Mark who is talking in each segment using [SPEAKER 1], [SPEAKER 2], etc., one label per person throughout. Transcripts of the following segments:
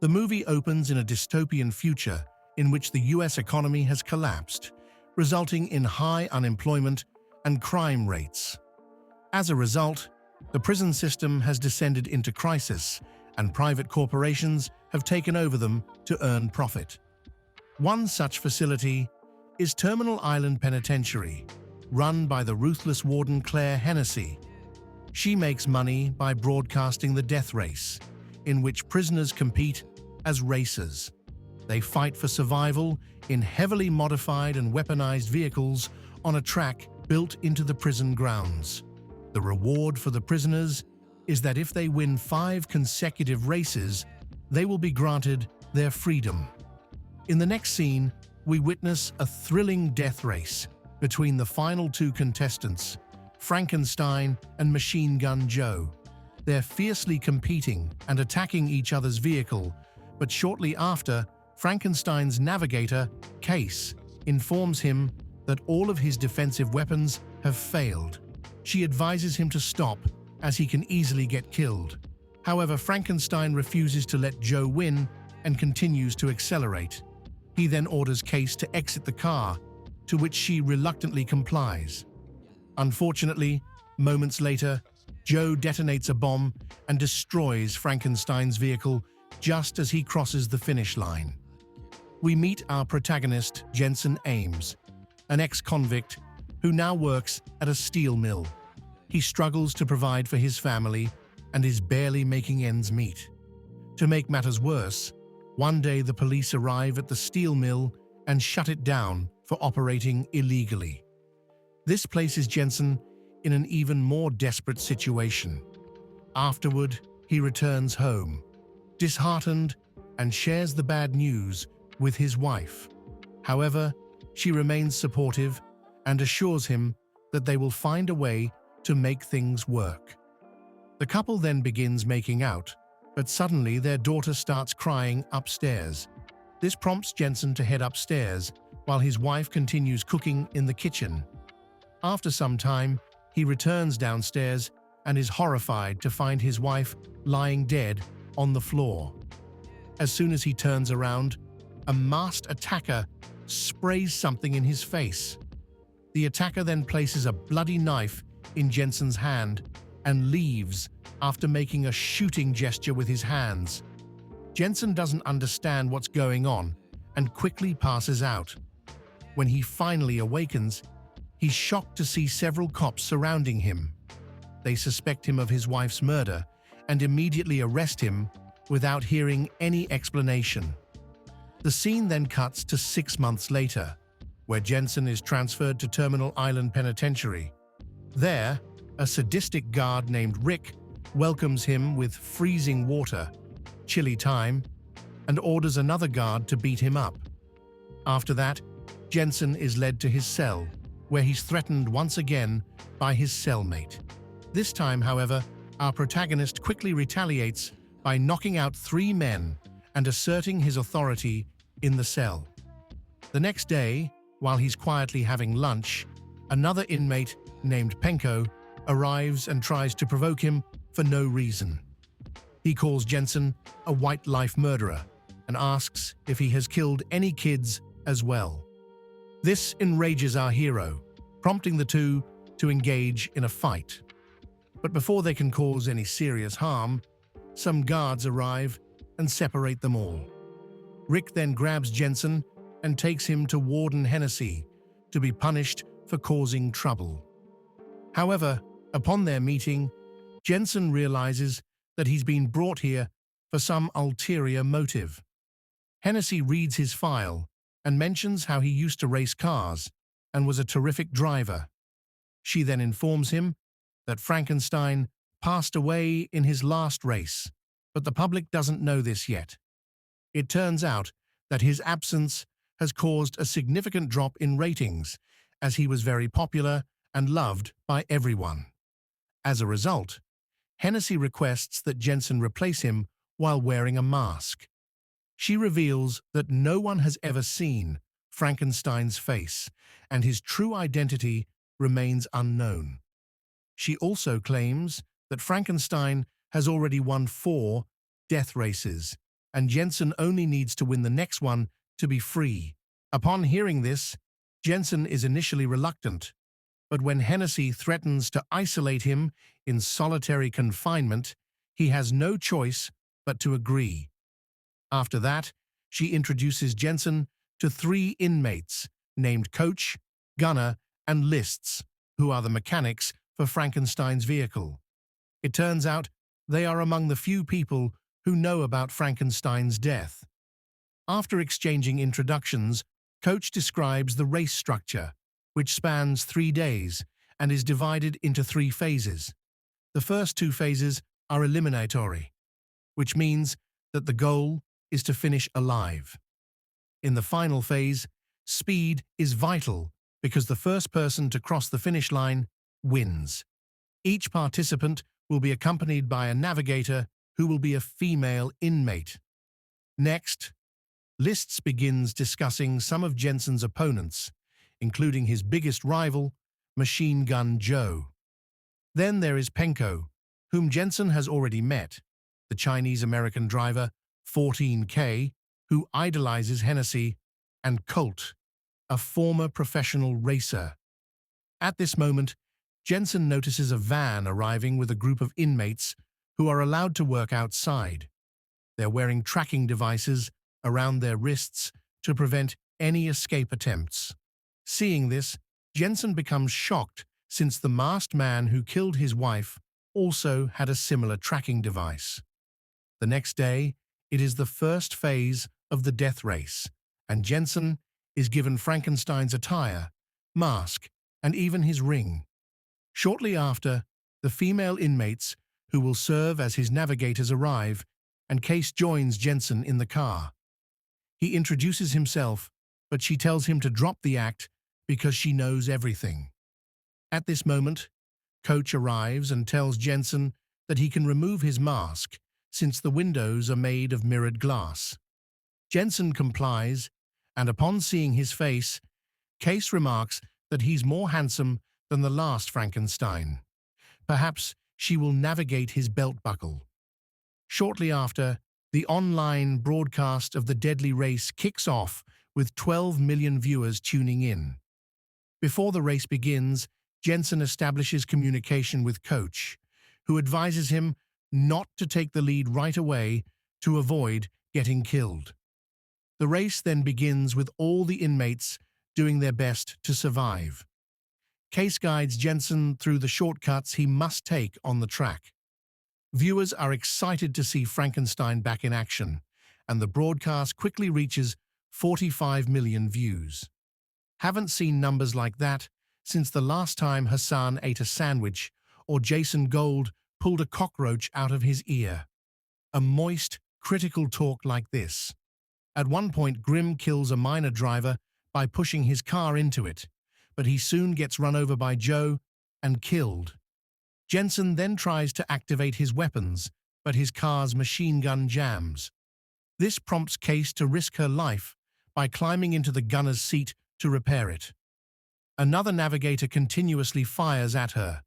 [SPEAKER 1] The movie opens in a dystopian future in which the US economy has collapsed, resulting in high unemployment and crime rates. As a result, the prison system has descended into crisis, and private corporations have taken over them to earn profit. One such facility is Terminal Island Penitentiary, run by the ruthless warden Claire Hennessy. She makes money by broadcasting the death race, in which prisoners compete as racers. They fight for survival in heavily modified and weaponized vehicles on a track built into the prison grounds. The reward for the prisoners is that if they win 5 consecutive races, they will be granted their freedom. In the next scene, we witness a thrilling death race between the final 2 contestants, Frankenstein and Machine Gun Joe. They're fiercely competing and attacking each other's vehicle, but shortly after, Frankenstein's navigator, Case, informs him that all of his defensive weapons have failed. She advises him to stop, as he can easily get killed. However, Frankenstein refuses to let Joe win and continues to accelerate. He then orders Case to exit the car, to which she reluctantly complies. Unfortunately, moments later, Joe detonates a bomb and destroys Frankenstein's vehicle just as he crosses the finish line. We meet our protagonist, Jensen Ames, an ex-convict who now works at a steel mill. He struggles to provide for his family and is barely making ends meet. To make matters worse, one day the police arrive at the steel mill and shut it down for operating illegally. This places Jensen in an even more desperate situation. Afterward, he returns home, disheartened, and shares the bad news with his wife. However, she remains supportive and assures him that they will find a way to make things work. The couple then begins making out, but suddenly their daughter starts crying upstairs. This prompts Jensen to head upstairs while his wife continues cooking in the kitchen. After some time, he returns downstairs and is horrified to find his wife lying dead on the floor. As soon as he turns around, a masked attacker sprays something in his face. The attacker then places a bloody knife in Jensen's hand and leaves after making a shooting gesture with his hands. Jensen doesn't understand what's going on and quickly passes out. When he finally awakens, he's shocked to see several cops surrounding him. They suspect him of his wife's murder and immediately arrest him without hearing any explanation. The scene then cuts to 6 months later, where Jensen is transferred to Terminal Island Penitentiary. There, a sadistic guard named Rick welcomes him with freezing water, chilly time, and orders another guard to beat him up. After that, Jensen is led to his cell, where he's threatened once again by his cellmate. This time, however, our protagonist quickly retaliates by knocking out 3 men and asserting his authority in the cell. The next day, while he's quietly having lunch, another inmate named Penko arrives and tries to provoke him for no reason. He calls Jensen a white-life murderer and asks if he has killed any kids as well. This enrages our hero, prompting the two to engage in a fight. But before they can cause any serious harm, some guards arrive and separate them all. Rick then grabs Jensen and takes him to Warden Hennessy to be punished for causing trouble. However, upon their meeting, Jensen realizes that he's been brought here for some ulterior motive. Hennessy reads his file and mentions how he used to race cars and was a terrific driver. She then informs him that Frankenstein passed away in his last race, but the public doesn't know this yet. It turns out that his absence has caused a significant drop in ratings, as he was very popular and loved by everyone. As a result, Hennessy requests that Jensen replace him while wearing a mask. She reveals that no one has ever seen Frankenstein's face, and his true identity remains unknown. She also claims that Frankenstein has already won 4 death races, and Jensen only needs to win the next one to be free. Upon hearing this, Jensen is initially reluctant, but when Hennessy threatens to isolate him in solitary confinement, he has no choice but to agree. After that, she introduces Jensen to three inmates named Coach, Gunner, and Lists, who are the mechanics for Frankenstein's vehicle. It turns out they are among the few people who know about Frankenstein's death. After exchanging introductions, Coach describes the race structure, which spans 3 days and is divided into 3 phases. The first 2 phases are eliminatory, which means that the goal is to finish alive. In the final phase, speed is vital because the first person to cross the finish line wins. Each participant will be accompanied by a navigator who will be a female inmate. Next, Lists begins discussing some of Jensen's opponents, including his biggest rival, Machine Gun Joe. Then there is Penko, whom Jensen has already met, the Chinese-American driver 14K, who idolizes Hennessy, and Colt, a former professional racer. At this moment, Jensen notices a van arriving with a group of inmates who are allowed to work outside. They're wearing tracking devices around their wrists to prevent any escape attempts. Seeing this, Jensen becomes shocked since the masked man who killed his wife also had a similar tracking device. The next day, it is the first phase of the death race, and Jensen is given Frankenstein's attire, mask, and even his ring. Shortly after, the female inmates who will serve as his navigators arrive, and Case joins Jensen in the car. He introduces himself, but she tells him to drop the act because she knows everything. At this moment, Coach arrives and tells Jensen that he can remove his mask since the windows are made of mirrored glass. Jensen complies, and upon seeing his face, Case remarks that he's more handsome than the last Frankenstein. Perhaps she will navigate his belt buckle. Shortly after, the online broadcast of the deadly race kicks off with 12 million viewers tuning in. Before the race begins, Jensen establishes communication with Coach, who advises him not to take the lead right away to avoid getting killed. The race then begins with all the inmates doing their best to survive. Case guides Jensen through the shortcuts he must take on the track. Viewers are excited to see Frankenstein back in action, and the broadcast quickly reaches 45 million views. Haven't seen numbers like that since the last time Hassan ate a sandwich or Jason Gold pulled a cockroach out of his ear. A moist, critical talk like this. At one point, Grimm kills a minor driver by pushing his car into it, but he soon gets run over by Joe and killed. Jensen then tries to activate his weapons, but his car's machine gun jams. This prompts Case to risk her life by climbing into the gunner's seat to repair it. Another navigator continuously fires at her,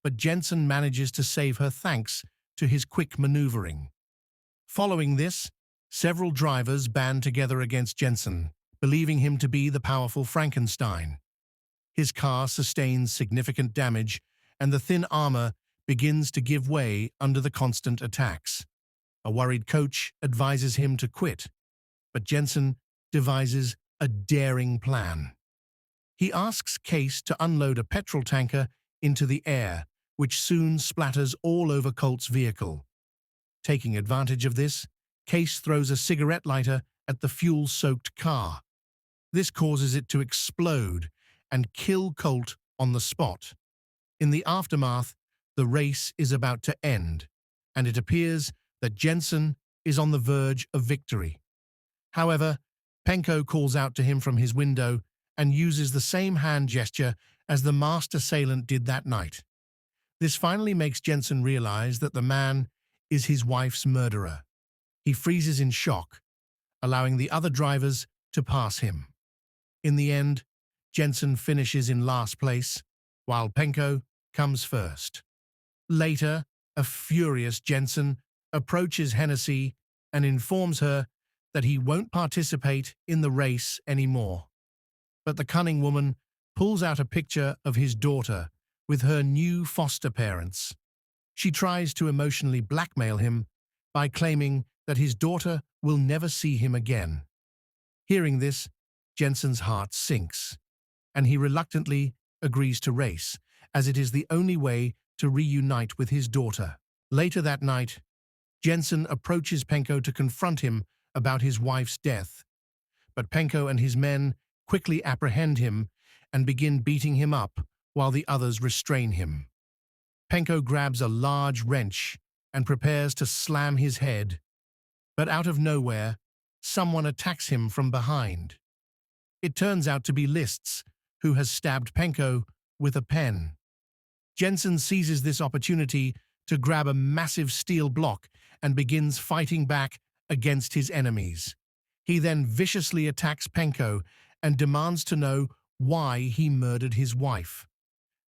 [SPEAKER 1] but Jensen manages to save her thanks to his quick maneuvering. Following this, several drivers band together against Jensen, believing him to be the powerful Frankenstein. His car sustains significant damage, and the thin armor begins to give way under the constant attacks. A worried Coach advises him to quit, but Jensen devises a daring plan. He asks Case to unload a petrol tanker into the air, which soon splatters all over Colt's vehicle. Taking advantage of this, Case throws a cigarette lighter at the fuel-soaked car. This causes it to explode and kill Colt on the spot. In the aftermath, the race is about to end, and it appears that Jensen is on the verge of victory. However, Penko calls out to him from his window and uses the same hand gesture as the masked assailant did that night. This finally makes Jensen realize that the man is his wife's murderer. He freezes in shock, allowing the other drivers to pass him. In the end, Jensen finishes in last place, while Penko comes first. Later, a furious Jensen approaches Hennessy and informs her that he won't participate in the race anymore. But the cunning woman pulls out a picture of his daughter with her new foster parents. She tries to emotionally blackmail him by claiming that his daughter will never see him again. Hearing this, Jensen's heart sinks, and he reluctantly agrees to race, as it is the only way to reunite with his daughter. Later that night, Jensen approaches Penko to confront him about his wife's death, but Penko and his men quickly apprehend him and begin beating him up while the others restrain him. Penko grabs a large wrench and prepares to slam his head, but out of nowhere, someone attacks him from behind. It turns out to be Lists, who has stabbed Penko with a pen. Jensen seizes this opportunity to grab a massive steel block and begins fighting back against his enemies. He then viciously attacks Penko and demands to know why he murdered his wife.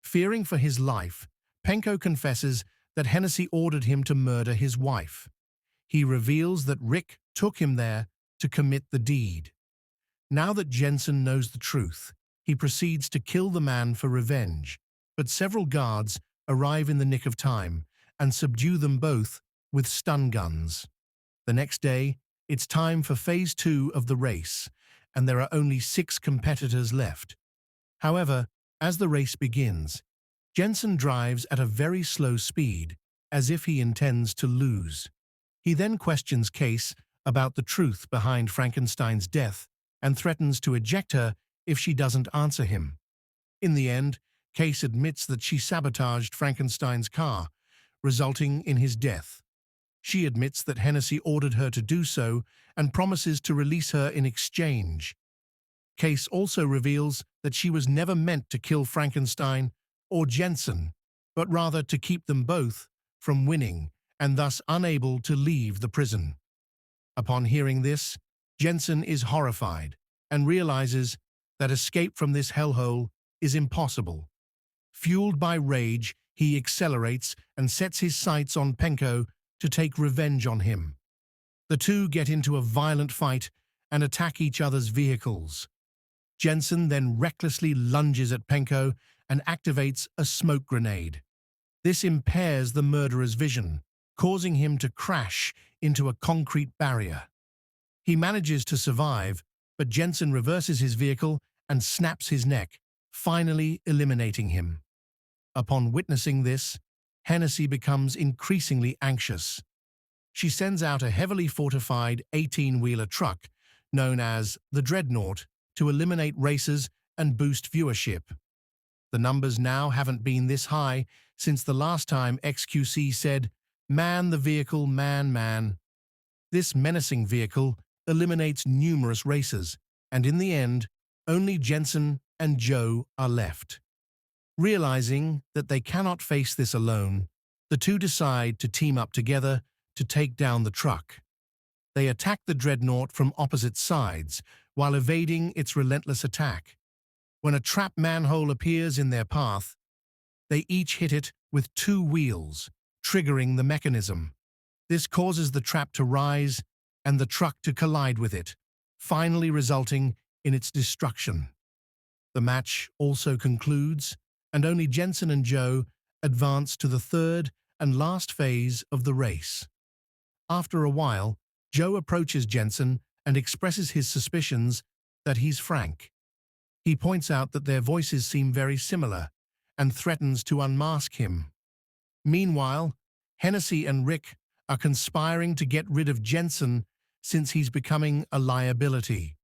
[SPEAKER 1] Fearing for his life, Penko confesses that Hennessy ordered him to murder his wife. He reveals that Rick took him there to commit the deed. Now that Jensen knows the truth, he proceeds to kill the man for revenge, but several guards arrive in the nick of time and subdue them both with stun guns. The next day, it's time for Phase 2 of the race, and there are only 6 competitors left. However, as the race begins, Jensen drives at a very slow speed, as if he intends to lose. He then questions Case about the truth behind Frankenstein's death and threatens to eject her if she doesn't answer him. In the end, Case admits that she sabotaged Frankenstein's car, resulting in his death. She admits that Hennessy ordered her to do so and promises to release her in exchange. Case also reveals that she was never meant to kill Frankenstein or Jensen, but rather to keep them both from winning and thus unable to leave the prison. Upon hearing this, Jensen is horrified and realizes that escape from this hellhole is impossible. Fueled by rage, he accelerates and sets his sights on Penko to take revenge on him. The two get into a violent fight and attack each other's vehicles. Jensen then recklessly lunges at Penko and activates a smoke grenade. This impairs the murderer's vision, causing him to crash into a concrete barrier. He manages to survive, but Jensen reverses his vehicle and snaps his neck, finally eliminating him. Upon witnessing this, Hennessy becomes increasingly anxious. She sends out a heavily fortified 18-wheeler truck, known as the Dreadnought, to eliminate racers and boost viewership. The numbers now haven't been this high since the last time XQC said, "Man the vehicle, man, man." This menacing vehicle eliminates numerous racers, and in the end, only Jensen and Joe are left. Realizing that they cannot face this alone, the two decide to team up together to take down the truck. They attack the Dreadnought from opposite sides while evading its relentless attack. When a trap manhole appears in their path, they each hit it with 2 wheels, triggering the mechanism. This causes the trap to rise and the truck to collide with it, finally resulting in its destruction. The match also concludes, and only Jensen and Joe advance to the third and last phase of the race. After a while, Joe approaches Jensen and expresses his suspicions that he's Frank. He points out that their voices seem very similar and threatens to unmask him. Meanwhile, Hennessy and Rick are conspiring to get rid of Jensen since he's becoming a liability.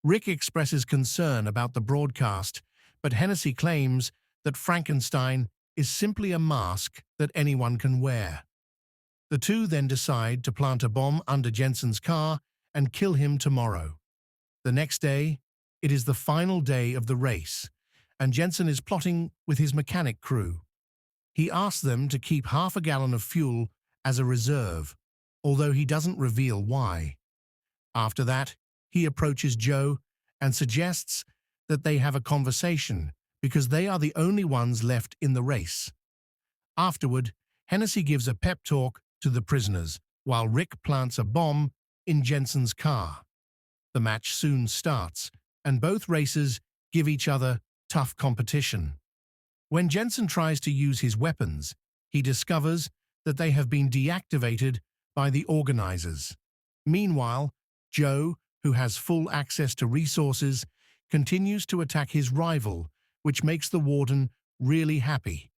[SPEAKER 1] Rick expresses concern about the broadcast, but Hennessy claims that Frankenstein is simply a mask that anyone can wear. The two then decide to plant a bomb under Jensen's car and kill him tomorrow. The next day, it is the final day of the race, and Jensen is plotting with his mechanic crew. He asks them to keep half a gallon of fuel as a reserve, although he doesn't reveal why. After that, he approaches Joe and suggests that they have a conversation because they are the only ones left in the race. Afterward, Hennessy gives a pep talk to the prisoners, while Rick plants a bomb in Jensen's car. The match soon starts, and both racers give each other tough competition. When Jensen tries to use his weapons, he discovers that they have been deactivated by the organizers. Meanwhile, Joe, who has full access to resources, continues to attack his rival, which makes the warden really happy.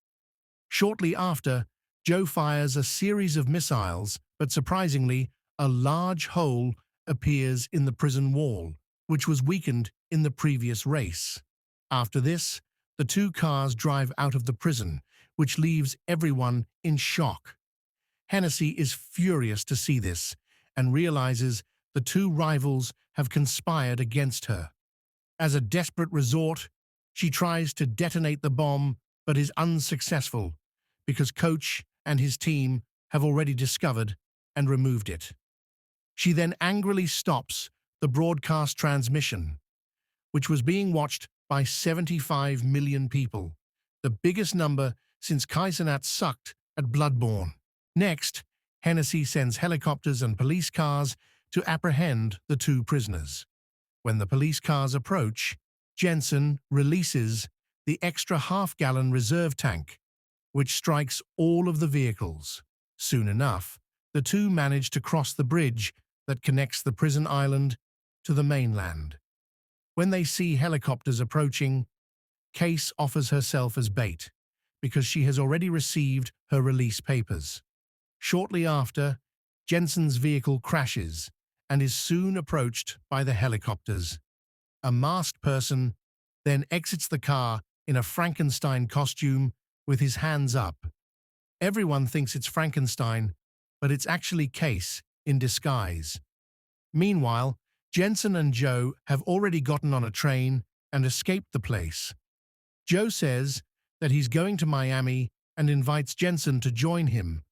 [SPEAKER 1] Shortly after, Joe fires a series of missiles, but surprisingly, a large hole appears in the prison wall, which was weakened in the previous race. After this, the two cars drive out of the prison, which leaves everyone in shock. Hennessy is furious to see this and realizes the two rivals have conspired against her. As a desperate resort, she tries to detonate the bomb but is unsuccessful because Coach and his team have already discovered and removed it. She then angrily stops the broadcast transmission, which was being watched by 75 million people, the biggest number since Kaisenat sucked at Bloodborne. Next, Hennessy sends helicopters and police cars to apprehend the two prisoners. When the police cars approach, Jensen releases the extra half-gallon reserve tank, which strikes all of the vehicles. Soon enough, the two manage to cross the bridge that connects the prison island to the mainland. When they see helicopters approaching, Case offers herself as bait because she has already received her release papers. Shortly after, Jensen's vehicle crashes and is soon approached by the helicopters. A masked person then exits the car in a Frankenstein costume with his hands up. Everyone thinks it's Frankenstein, but it's actually Case in disguise. Meanwhile, Jensen and Joe have already gotten on a train and escaped the place. Joe says that he's going to Miami and invites Jensen to join him,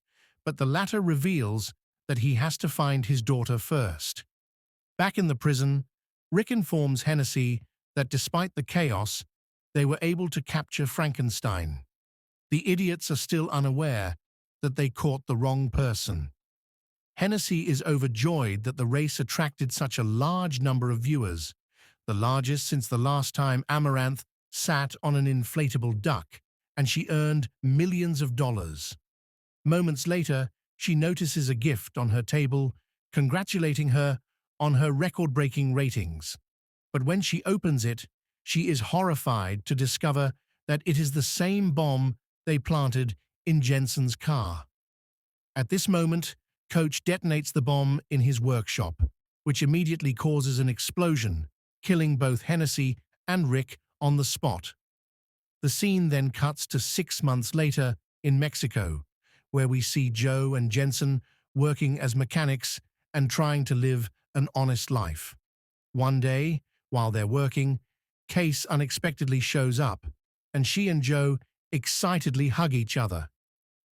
[SPEAKER 1] but the latter reveals that he has to find his daughter first. Back in the prison, Rick informs Hennessy that despite the chaos, they were able to capture Frankenstein. The idiots are still unaware that they caught the wrong person. Hennessy is overjoyed that the race attracted such a large number of viewers, the largest since the last time Amaranth sat on an inflatable duck, and she earned millions of dollars. Moments later, she notices a gift on her table, congratulating her on her record-breaking ratings. But when she opens it, she is horrified to discover that it is the same bomb they planted in Jensen's car. At this moment, Coach detonates the bomb in his workshop, which immediately causes an explosion, killing both Hennessy and Rick on the spot. The scene then cuts to 6 months later in Mexico, where we see Joe and Jensen working as mechanics and trying to live an honest life. One day, while they're working, Case unexpectedly shows up, and she and Joe excitedly hug each other.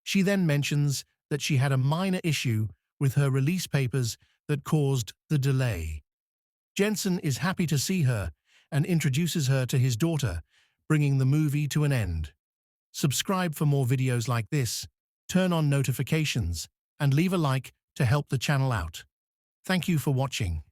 [SPEAKER 1] She then mentions that she had a minor issue with her release papers that caused the delay. Jensen is happy to see her and introduces her to his daughter, bringing the movie to an end. Subscribe for more videos like this, turn on notifications, and leave a like to help the channel out. Thank you for watching.